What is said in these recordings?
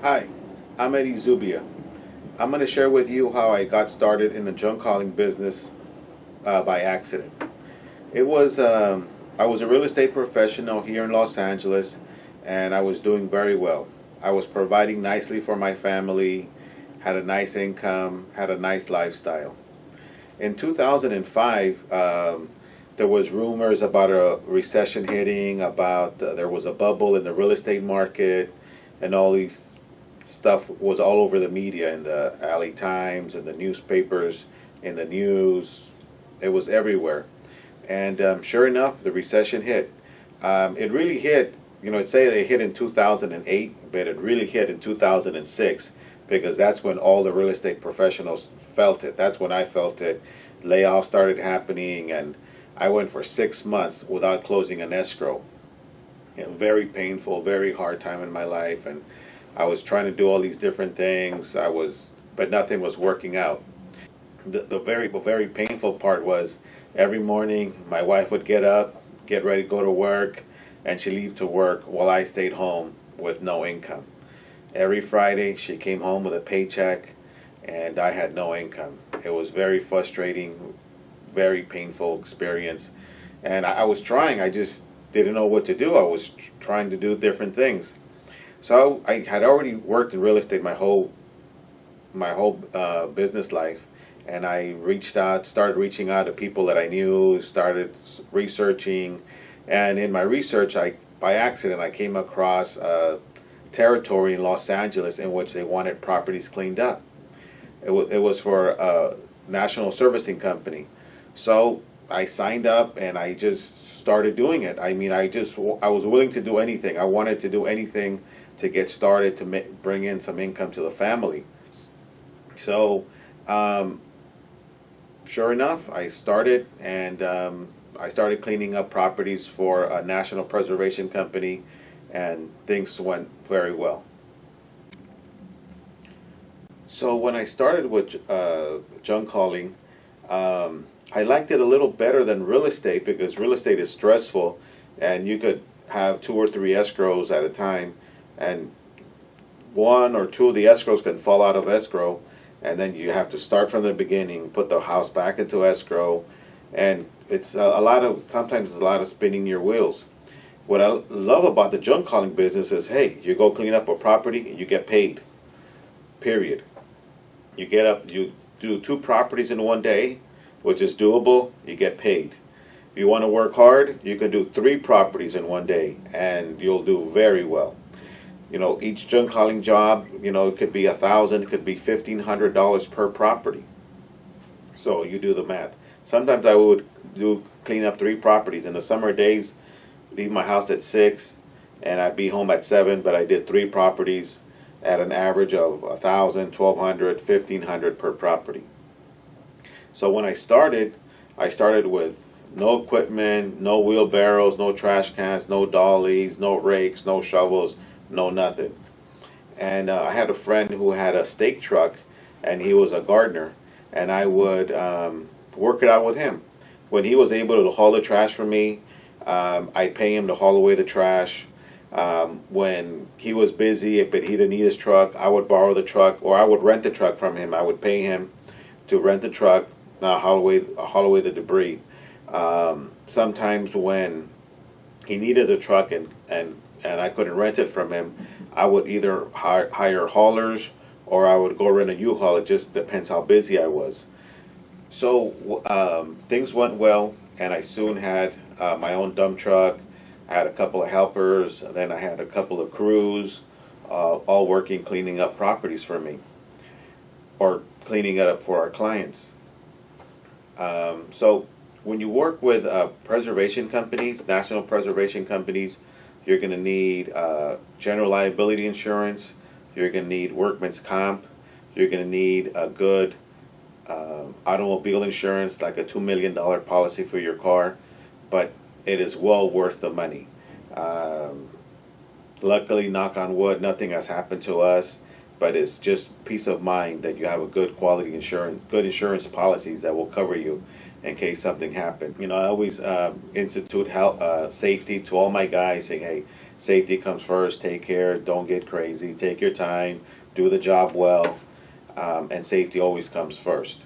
Hi, I'm Eddie Zubia. I'm going to share with you how I got started in the junk calling business by accident. It was I was a real estate professional here in Los Angeles, and I was doing very well. I was providing nicely for my family, had a nice income, had a nice lifestyle. In 2005, there was rumors about a recession hitting, about there was a bubble in the real estate market, and all these stuff was all over the media, in the LA Times, in the newspapers, in the news. It was everywhere. And sure enough, the recession hit. It really hit, it say it hit in 2008, but it really hit in 2006 because that's when all the real estate professionals felt it. That's when I felt it. Layoffs started happening, and I went for 6 months without closing an escrow. Very painful, very hard time in my life, and I was trying to do all these different things. But nothing was working out. The very painful part was every morning my wife would get up, get ready to go to work, and she'd leave to work while I stayed home with no income. Every Friday she came home with a paycheck, and I had no income. It was very frustrating, very painful experience, and I was trying. I just didn't know what to do. I was trying to do different things. So I had already worked in real estate my whole business life, and I started reaching out to people that I knew, started researching, and in my research, by accident, I came across a territory in Los Angeles in which they wanted properties cleaned up. It was for a national servicing company, so I signed up and I just started doing it. I mean, I was willing to do anything. I wanted to do anything to get started to bring in some income to the family. So, sure enough, I started, and I started cleaning up properties for a national preservation company, and things went very well. So when I started with junk calling, I liked it a little better than real estate because real estate is stressful, and you could have two or three escrows at a time, and one or two of the escrows can fall out of escrow, and then you have to start from the beginning, put the house back into escrow, and it's sometimes it's a lot of spinning your wheels. What I love about the junk calling business is, hey, you go clean up a property, you get paid, period. You get up, you do two properties in one day, which is doable, you get paid. If you want to work hard, you can do three properties in one day, and you'll do very well. Each junk calling job, it could be $1,000, it could be $1,500 per property. So you do the math. Sometimes I would clean up three properties in the summer days, leave my house at 6, and I'd be home at 7. But I did three properties at an average of $1,000, $1,200, $1,500 per property. So when I started with no equipment, no wheelbarrows, no trash cans, no dollies, no rakes, no shovels, no nothing. And I had a friend who had a steak truck, and he was a gardener, and I would work it out with him. When he was able to haul the trash for me, I'd pay him to haul away the trash. When he was busy, but he didn't need his truck, I would borrow the truck, or I would rent the truck from him. I would pay him to rent the truck, haul away the debris. Sometimes when he needed the truck and I couldn't rent it from him, I would either hire haulers, or I would go rent a U-Haul. It just depends how busy I was. So things went well, and I soon had my own dump truck. I had a couple of helpers, and then I had a couple of crews, all working, cleaning up properties for me, or cleaning it up for our clients. So when you work with preservation companies, national preservation companies, you're going to need general liability insurance, you're going to need workman's comp, you're going to need a good automobile insurance, like a $2 million policy for your car, but it is well worth the money. Luckily, knock on wood, nothing has happened to us, but it's just peace of mind that you have a good quality insurance, good insurance policies that will cover you in case something happened. I always institute health, safety to all my guys, saying, hey, Safety comes first. Take care. Don't get crazy. Take your time. Do the job well. And safety always comes first.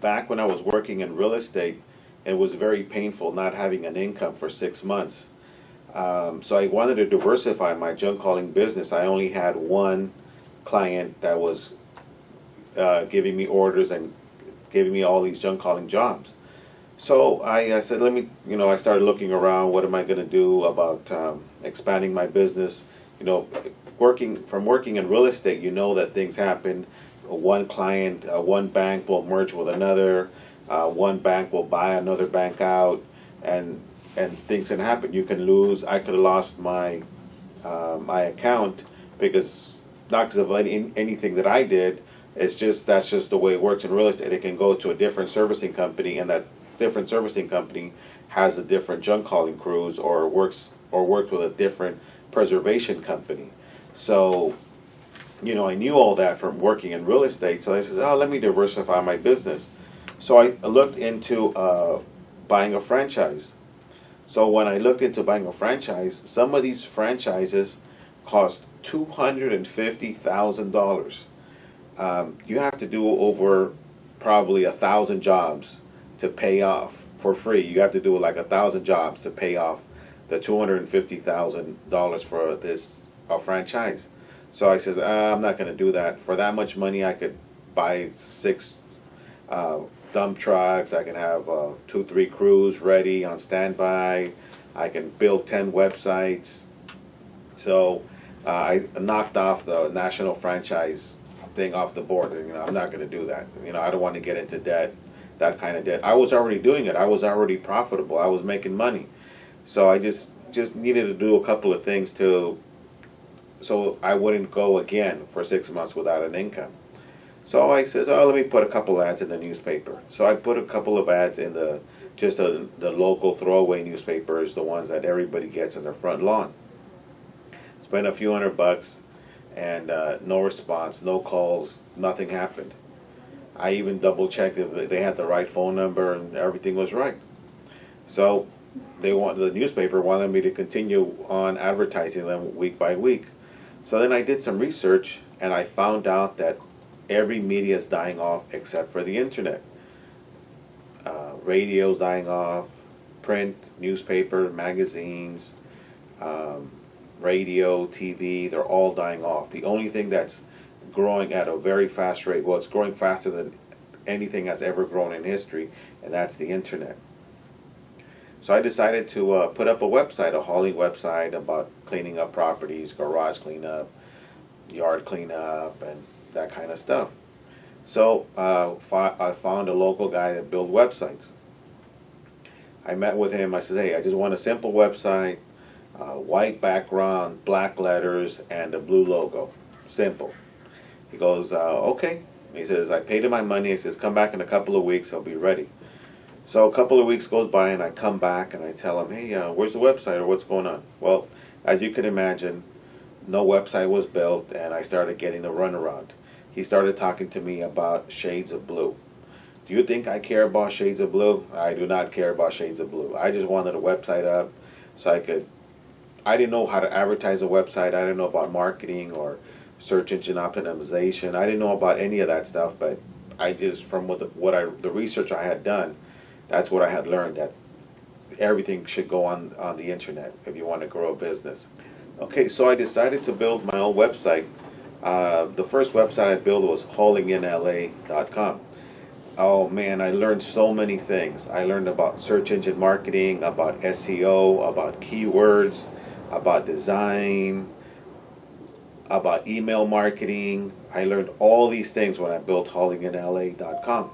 Back when I was working in real estate, it was very painful not having an income for 6 months. So I wanted to diversify my junk calling business. I only had one client that was giving me orders and giving me all these junk calling jobs. So I said, let me, I started looking around. What am I going to do about expanding my business? Working in real estate, that things happen. One client, one bank will merge with another. One bank will buy another bank out, and things can happen. You can lose. I could have lost my my account because not because of anything that I did. It's just that's just the way it works in real estate. It can go to a different servicing company, and that different servicing company has a different junk calling crews or works with a different preservation company. So, I knew all that from working in real estate. So I said, oh, let me diversify my business. So I looked into buying a franchise. So when I looked into buying a franchise, some of these franchises cost $250,000. You have to do over probably 1,000 jobs to pay off for free. You have to do like 1,000 jobs to pay off the $250,000 for this franchise. So I says, I'm not going to do that. For that much money, I could buy 6 dump trucks. I can have 2-3 crews ready on standby. I can build 10 websites. So I knocked off the national franchise thing off the board. I'm not going to do that. I don't want to get into debt, that kind of debt. I was already doing it. I was already profitable. I was making money. So I just needed to do a couple of things so I wouldn't go again for 6 months without an income. So I says, oh, let me put a couple ads in the newspaper. So I put a couple of ads in the local throwaway newspapers, the ones that everybody gets in their front lawn. Spent a few $100, and no response, no calls, nothing happened. I even double checked if they had the right phone number and everything was right. So the newspaper wanted me to continue on advertising them week by week. So then I did some research, and I found out that every media is dying off except for the internet. Radio's dying off, print, newspaper, magazines, radio, TV, they're all dying off. The only thing that's growing at a very fast rate, well, it's growing faster than anything has ever grown in history, and that's the internet. So I decided to put up a hauling website about cleaning up properties, garage cleanup, yard cleanup, and that kind of stuff. So I found a local guy that built websites. I met with him. I said, hey, I just want a simple website, white background, black letters, and a blue logo. Simple. He goes, okay. He says, I paid him my money. He says, come back in a couple of weeks. I'll be ready. So a couple of weeks goes by, and I come back, and I tell him, hey, where's the website, or what's going on? Well, as you can imagine, no website was built, and I started getting the runaround. He started talking to me about shades of blue. Do you think I care about shades of blue? I do not care about shades of blue. I just wanted a website up so I didn't know how to advertise a website. I didn't know about marketing or search engine optimization. I didn't know about any of that stuff, but I just, from the research I had done, that's what I had learned, that everything should go on the internet if you want to grow a business. Okay, so I decided to build my own website. The first website I built was haulinginla.com. Oh man, I learned so many things. I learned about search engine marketing, about SEO, about keywords, about design, about email marketing. I learned all these things when I built haulinginla.com.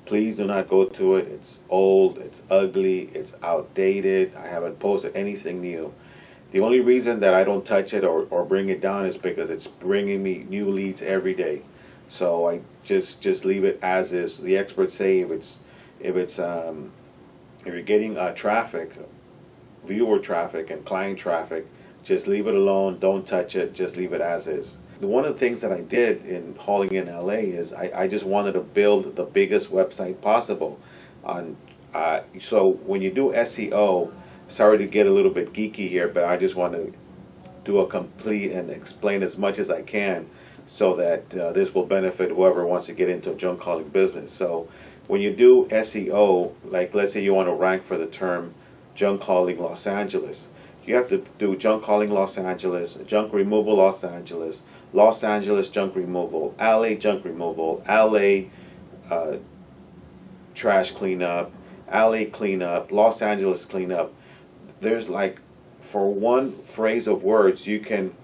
Please do not go to it. It's old, it's ugly, it's outdated. I haven't posted anything new. The only reason that I don't touch it or bring it down is because it's bringing me new leads every day. So I just leave it as is. The experts say if you're getting traffic, viewer traffic and client traffic, just leave it alone. Don't touch it. Just leave it as is. One of the things that I did in hauling in LA is I just wanted to build the biggest website possible. So when you do SEO, sorry to get a little bit geeky here, but I just want to do a complete and explain as much as I can so that this will benefit whoever wants to get into a junk calling business. So when you do SEO, like let's say you want to rank for the term junk calling Los Angeles, you have to do junk calling Los Angeles, junk removal Los Angeles junk removal, LA junk removal, LA trash cleanup, LA cleanup, Los Angeles cleanup. There's like, for one phrase of words, you can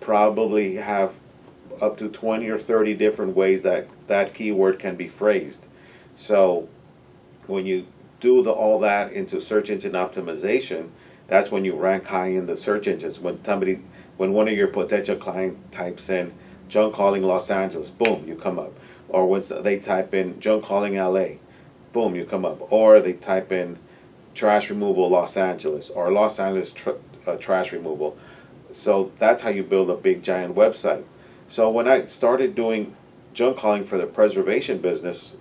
probably have up to 20 or 30 different ways that that keyword can be phrased. So when you do all that into search engine optimization, that's when you rank high in the search engines. When one of your potential client types in junk calling Los Angeles, boom, you come up. Or when they type in junk calling LA, boom, you come up. Or they type in trash removal Los Angeles, or Los Angeles trash removal. So that's how you build a big giant website. So when I started doing junk calling for the preservation business,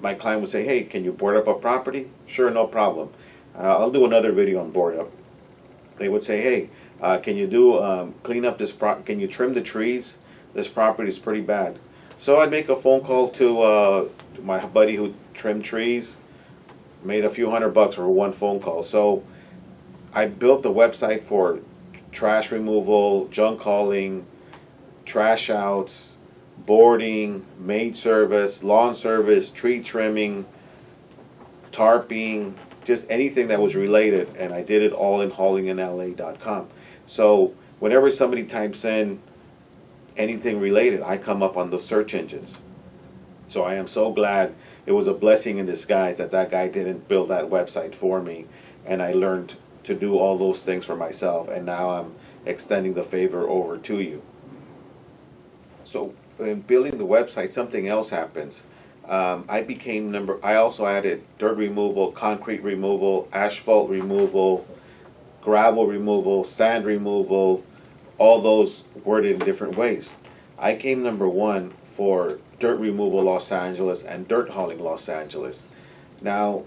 my client would say, hey, can you board up a property? Sure, no problem. I'll do another video on board up. They would say, hey, can you do clean up this can you trim the trees? This property is pretty bad. So I'd make a phone call to my buddy who trimmed trees, made a few $100 for one phone call. So I built the website for trash removal, junk calling, trash outs, boarding, maid service, lawn service, tree trimming, tarping, just anything that was related, and I did it all in haulinginla.com. So whenever somebody types in anything related, I come up on the search engines. So I am so glad, it was a blessing in disguise that that guy didn't build that website for me, and I learned to do all those things for myself, and now I'm extending the favor over to you. So in building the website, something else happens. I also added dirt removal, concrete removal, asphalt removal, gravel removal, sand removal, all those worded in different ways. I came #1 for dirt removal Los Angeles and dirt hauling Los Angeles. Now,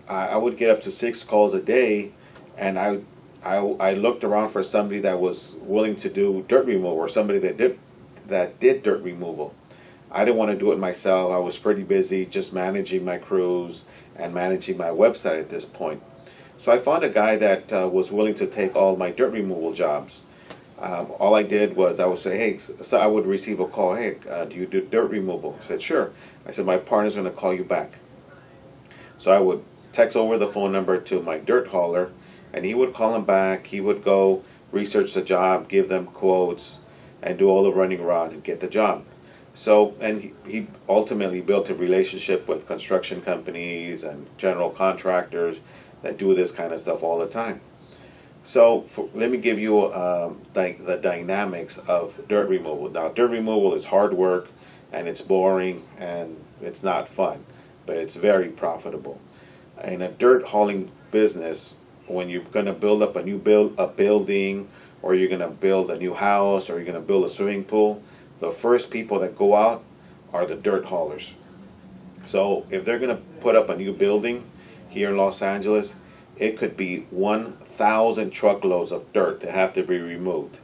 I would get up to 6 calls a day, and I looked around for somebody that was willing to do dirt removal, or somebody that did dirt removal. I didn't want to do it myself. I was pretty busy just managing my crews and managing my website at this point. So I found a guy that was willing to take all my dirt removal jobs. All I did was I would say, hey, so I would receive a call, hey, do you do dirt removal? I said, sure. I said, my partner's going to call you back. So I would text over the phone number to my dirt hauler, and he would call him back. He would go research the job, give them quotes, and do all the running around and get the job. So, and he ultimately built a relationship with construction companies and general contractors that do this kind of stuff all the time. So let me give you the dynamics of dirt removal. Now, dirt removal is hard work, and it's boring, and it's not fun, but it's very profitable. In a dirt hauling business, when you're going to build up a building, or you're going to build a new house, or you're going to build a swimming pool, the first people that go out are the dirt haulers. So if they're going to put up a new building here in Los Angeles, it could be 1,000 truckloads of dirt that have to be removed.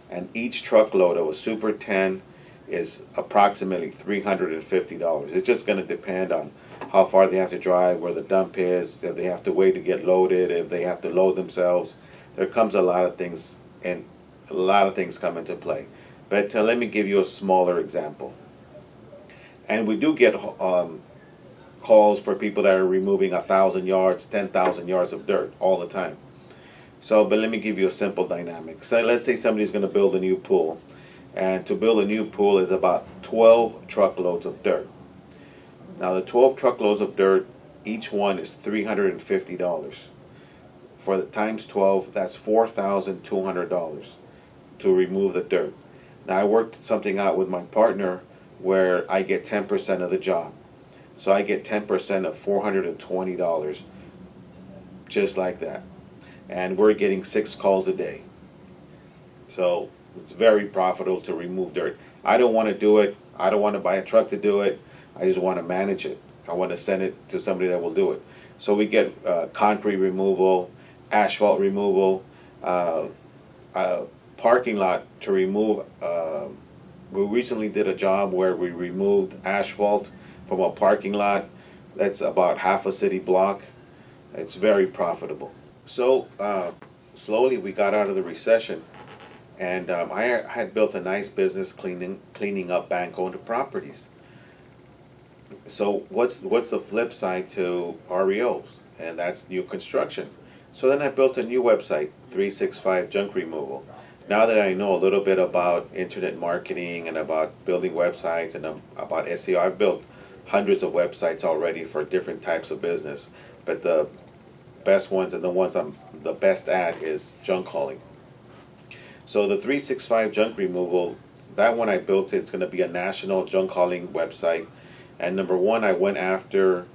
And each truckload of a Super 10 is approximately $350. It's just going to depend on how far they have to drive, where the dump is, if they have to wait to get loaded, if they have to load themselves. There comes a lot of things, and a lot of things come into play. But let me give you a smaller example. And we do get calls for people that are removing 1,000 yards, 10,000 yards of dirt all the time. So, but let me give you a simple dynamic. So let's say somebody's going to build a new pool. And to build a new pool is about 12 truckloads of dirt. Now the 12 truckloads of dirt, each one is $350. For the times 12, that's $4,200 to remove the dirt. Now I worked something out with my partner where I get 10% of the job. So I get 10% of $420, just like that. And we're getting 6 calls a day. So it's very profitable to remove dirt. I don't want to do it. I don't want to buy a truck to do it. I just want to manage it. I want to send it to somebody that will do it. So we get concrete removal, asphalt removal, parking lot to remove. We recently did a job where we removed asphalt from a parking lot. That's about half a city block. It's very profitable. So slowly we got out of the recession, and I had built a nice business cleaning up bank-owned properties. So what's the flip side to REOs? And that's new construction. So then I built a new website, 365 Junk Removal. Now that I know a little bit about internet marketing and about building websites and about SEO, I've built hundreds of websites already for different types of business. But the best ones and the ones I'm the best at is junk hauling. So the 365 Junk Removal, that one I built, it's going to be a national junk hauling website. And number one, I went after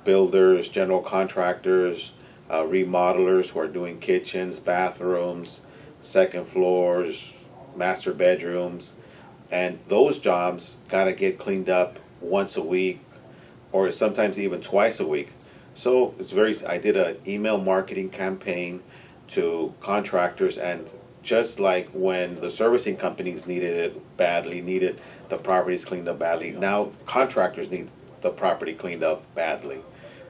builders, general contractors, remodelers who are doing kitchens, bathrooms, second floors, master bedrooms, and those jobs got to get cleaned up once a week or sometimes even twice a week. So I did an email marketing campaign to contractors, and just like when the servicing companies needed the properties cleaned up badly, now contractors need the property cleaned up badly.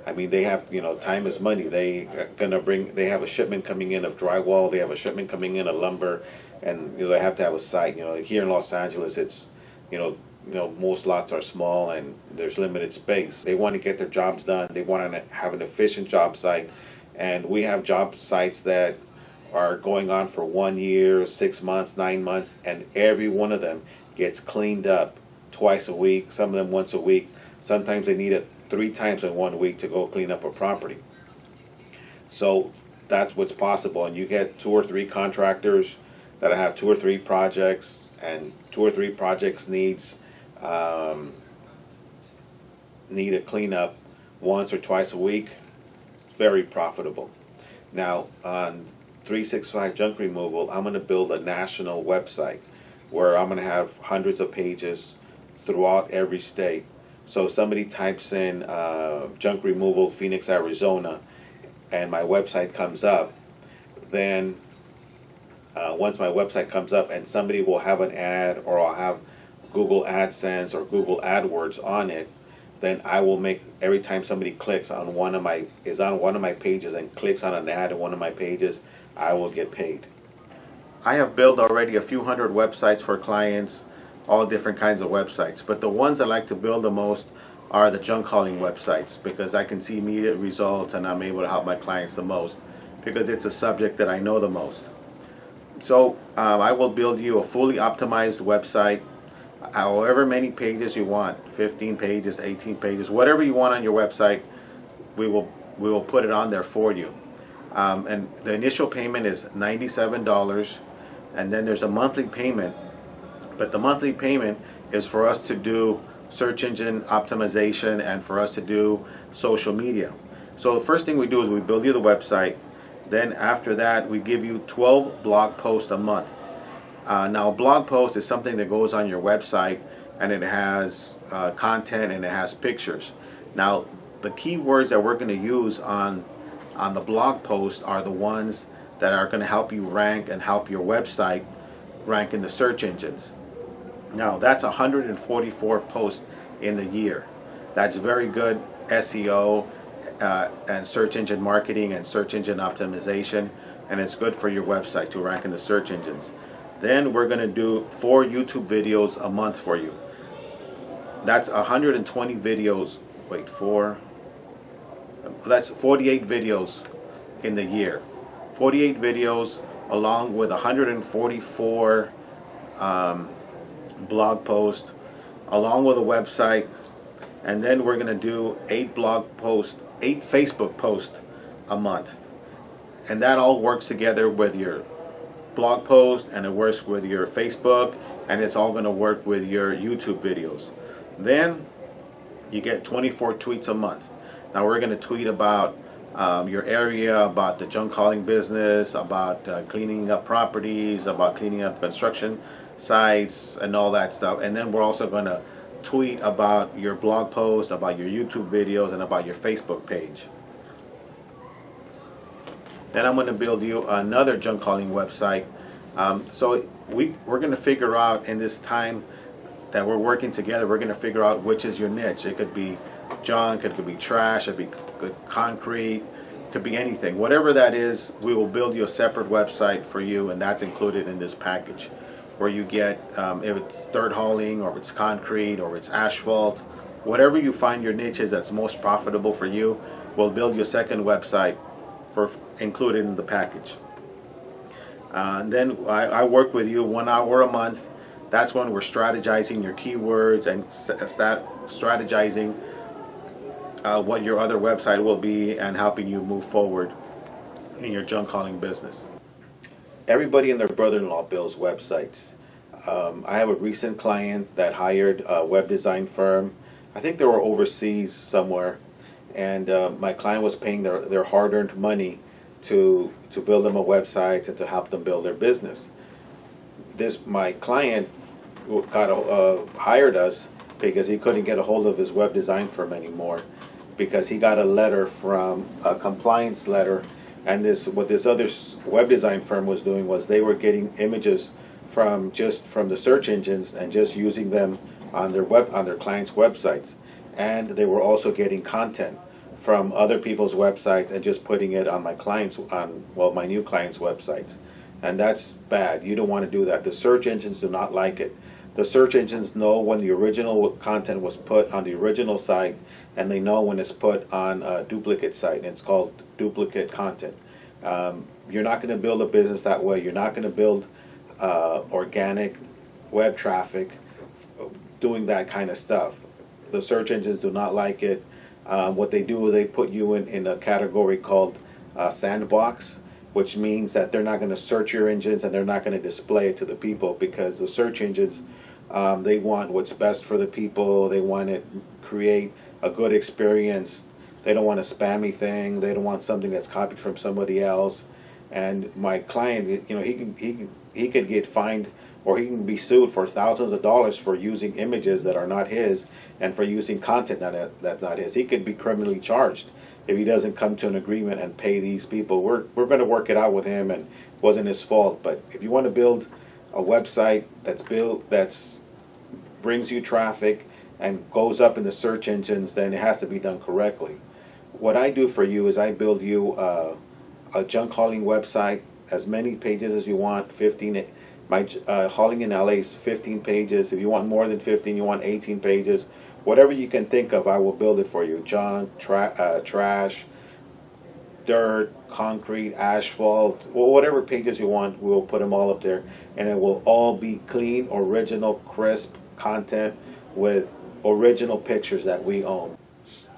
I mean, they have, time is money. They have a shipment coming in of drywall, they have a shipment coming in of lumber, and they have to have a site. Here in Los Angeles, it's, most lots are small and there's limited space. They want to get their jobs done. They want to have an efficient job site, and we have job sites that are going on for 1 year, 6 months, 9 months, and every one of them gets cleaned up twice a week, some of them once a week. Sometimes they need it 3 times in 1 week to go clean up a property. So that's what's possible, and you get 2 or 3 contractors that have 2 or 3 projects, and 2 or 3 projects need a cleanup once or twice a week. Very profitable. Now on 365 Junk Removal, I'm going to build a national website where I'm going to have hundreds of pages throughout every state. So if somebody types in junk removal Phoenix, Arizona, and my website comes up, then once my website comes up and somebody will have an ad, or I'll have Google AdSense or Google AdWords on it, then I will make, every time somebody clicks on one of my pages and clicks on an ad in one of my pages, I will get paid. I have built already a few hundred websites for clients, all different kinds of websites, but the ones I like to build the most are the junk hauling websites, because I can see immediate results and I'm able to help my clients the most because it's a subject that I know the most. So I will build you a fully optimized website, however many pages you want, 15 pages, 18 pages, whatever you want on your website, we will put it on there for you. And the initial payment is $97, and then there's a monthly payment. But the monthly payment is for us to do search engine optimization and for us to do social media. So the first thing we do is we build you the website. Then after that, we give you 12 blog posts a month. Now a blog post is something that goes on your website, and it has content and it has pictures. Now the keywords that we're going to use on the blog post are the ones that are going to help you rank and help your website rank in the search engines. Now that's 144 posts in the year. That's very good SEO and search engine marketing and search engine optimization, and it's good for your website to rank in the search engines. Then we're going to do 4 YouTube videos a month for you. That's 120 videos. Wait, 4. That's 48 videos in the year. 48 videos along with 144 blog posts, along with a website, and then we're going to do 8 Facebook posts a month. And that all works together with your blog post, and it works with your Facebook, and it's all going to work with your YouTube videos. Then you get 24 tweets a month. Now we're going to tweet about your area, about the junk hauling business, about cleaning up properties, about cleaning up construction sites and all that stuff. And then we're also going to tweet about your blog post, about your YouTube videos, and about your Facebook page. Then I'm going to build you another junk calling website. So we're going to figure out in this time that we're working together, we're going to figure out which is your niche. It could be junk, it could be trash, it could be concrete, it could be anything. Whatever that is, we will build you a separate website for you, and that's included in this package, where you get, if it's dirt hauling, or if it's concrete, or it's asphalt, whatever you find your niche is that's most profitable for you, we'll build you a second website for included in the package. Then I work with you 1 hour a month. That's when we're strategizing your keywords and strategizing what your other website will be, and helping you move forward in your junk hauling business. Everybody and their brother-in-law builds websites. I have a recent client that hired a web design firm. I think they were overseas somewhere, and my client was paying their hard-earned money to build them a website and to help them build their business. My client hired us because he couldn't get a hold of his web design firm anymore, because he got a letter from a compliance letter, and what this other web design firm was doing was they were getting images from the search engines and just using them on their clients' websites, and they were also getting content from other people's websites and just putting it on my new clients' websites. And that's bad. You don't want to do that. The search engines do not like it. The search engines know when the original content was put on the original site, and they know when it's put on a duplicate site, and it's called duplicate content. You're not going to build a business that way. You're not going to build organic web traffic doing that kind of stuff. The search engines do not like it. What they do is they put you in a category called sandbox, which means that they're not going to search your engines, and they're not going to display it to the people, because the search engines, they want what's best for the people. They want to create a good experience. They don't want a spammy thing. They don't want something that's copied from somebody else. And my client, he could get fined, or he can be sued for thousands of dollars for using images that are not his, and for using content that's not his. He could be criminally charged if he doesn't come to an agreement and pay these people. We're going to work it out with him, and it wasn't his fault. But if you want to build a website that's brings you traffic and goes up in the search engines, then it has to be done correctly. What I do for you is I build you a junk hauling website, as many pages as you want. 15. My hauling in LA is 15 pages. If you want more than 15, you want 18 pages. Whatever you can think of, I will build it for you. Junk, trash, dirt, concrete, asphalt, whatever pages you want, we'll put them all up there. And it will all be clean, original, crisp content with original pictures that we own.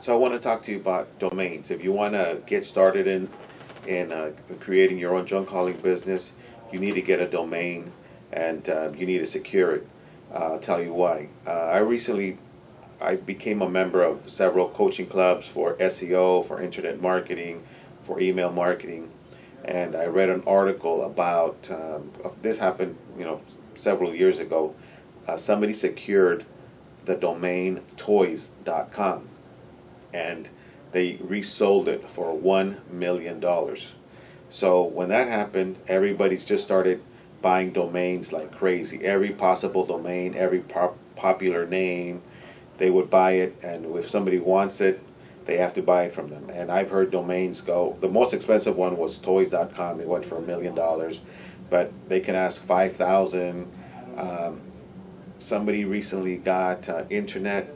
So I want to talk to you about domains. If you want to get started in creating your own junk hauling business, you need to get a domain, and you need to secure it. I'll tell you why. I became a member of several coaching clubs for SEO, for internet marketing, for email marketing, and I read an article about this happened, several years ago. Somebody secured the domain toys.com, and they resold it for $1 million. So when that happened, everybody's just started buying domains like crazy. Every possible domain, every popular name, they would buy it, and if somebody wants it, they have to buy it from them. And I've heard domains go, the most expensive one was toys.com. It went for $1 million, but they can ask $5,000. Somebody recently got internet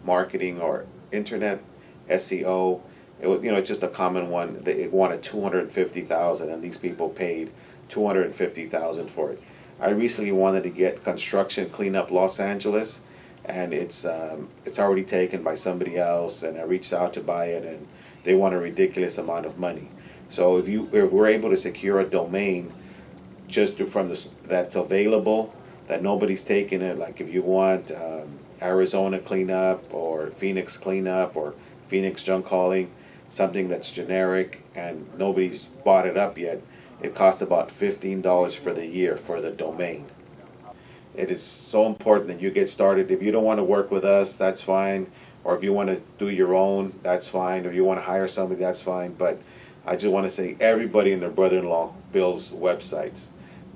marketing or internet SEO. It was, just a common one. They wanted $250,000, and these people paid $250,000 for it. I recently wanted to get construction cleanup Los Angeles, and it's already taken by somebody else, and I reached out to buy it, and they want a ridiculous amount of money. So if we're able to secure a domain just that's available, that nobody's taking it, like if you want Arizona cleanup or Phoenix cleanup or Phoenix junk hauling, something that's generic and nobody's bought it up yet, it costs about $15 for the year for the domain. It is so important that you get started. If you don't want to work with us, that's fine. Or if you want to do your own, that's fine. Or you want to hire somebody, that's fine. But I just want to say everybody and their brother-in-law builds websites.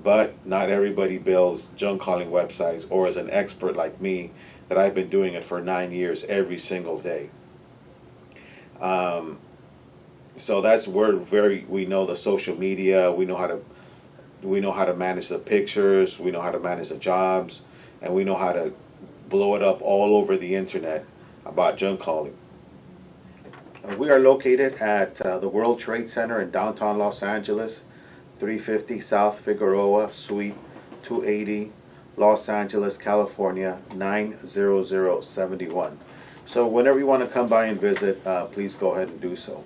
But not everybody builds junk calling websites or is an expert like me that I've been doing it for 9 years every single day. So that's where we know the social media, we know how to manage the pictures, we know how to manage the jobs, and we know how to blow it up all over the internet about junk calling. We are located at the World Trade Center in downtown Los Angeles, 350 South Figueroa, Suite 280, Los Angeles, California, 90071. So whenever you want to come by and visit, please go ahead and do so.